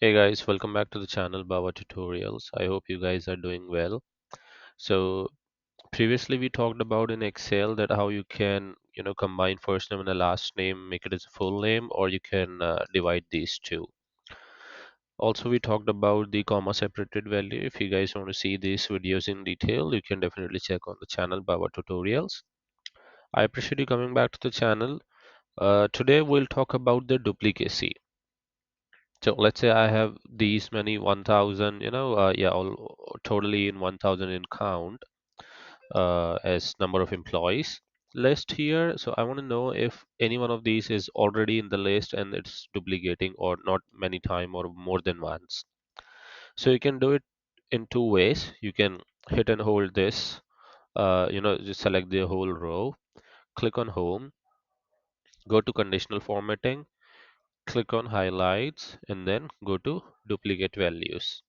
Hey guys, welcome back to the channel Baba Tutorials. I hope you guys are doing well. So previously we talked about in Excel that how you can, combine first name and the last name, make it as a full name, or you can divide these two. Also, we talked about the comma separated value. If you guys want to see these videos in detail, you can definitely check on the channel Baba Tutorials. I appreciate you coming back to the channel. Today we'll talk about the duplicacy. So let's say I have these many 1000, yeah, all totally in 1000 in count as number of employees list here. So I want to know if any one of these is already in the list and it's duplicating or not many time or more than once. So you can do it in two ways. You can hit and hold this, just select the whole row, click on home, go to conditional formatting, click on highlights, and then go to duplicate values.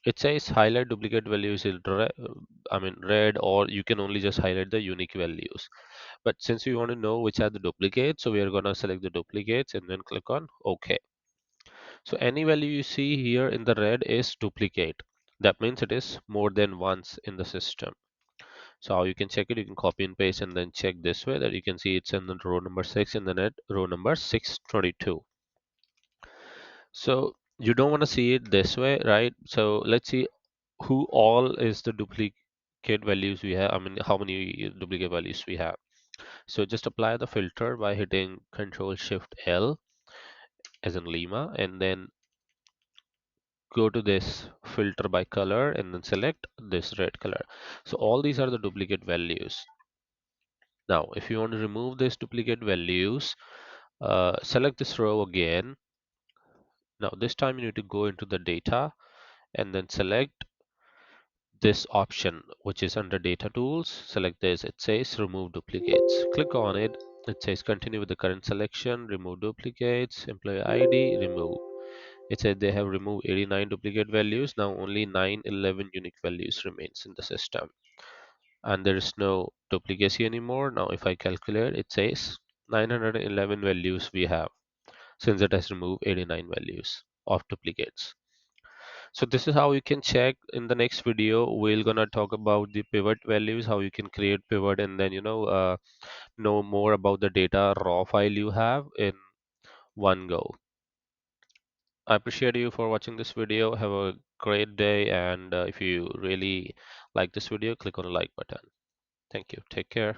It says highlight duplicate values in red, or you can only just highlight the unique values. But since we want to know which are the duplicates, so we are going to select the duplicates and then click on OK. So any value you see here in the red is duplicate. That means it is more than once in the system. So how you can check it, you can copy and paste and then check this way that you can see it's in the row number 6 and then at row number 622. So you don't want to see it this way, right? So let's see who all is the duplicate values we have. I mean, how many duplicate values we have. So just apply the filter by hitting Control Shift L as in Lima, and then go to this filter by color and then select this red color. So all these are the duplicate values. Now, if you want to remove these duplicate values, select this row again. Now, this time you need to go into the data and then select this option which is under data tools. Select this, it says remove duplicates, click on it. It says continue with the current selection, remove duplicates, employee ID, remove. It said they have removed 89 duplicate values. Now only 911 unique values remains in the system and there is no duplicacy anymore. Now if I calculate, it says 911 values we have since it has removed 89 values of duplicates. So this is how you can check. In the next video we're gonna talk about the pivot values, how you can create pivot, and then know more about the data raw file you have in one go. I appreciate you for watching this video. Have a great day, and if you really like this video, click on the like button. Thank you. Take care.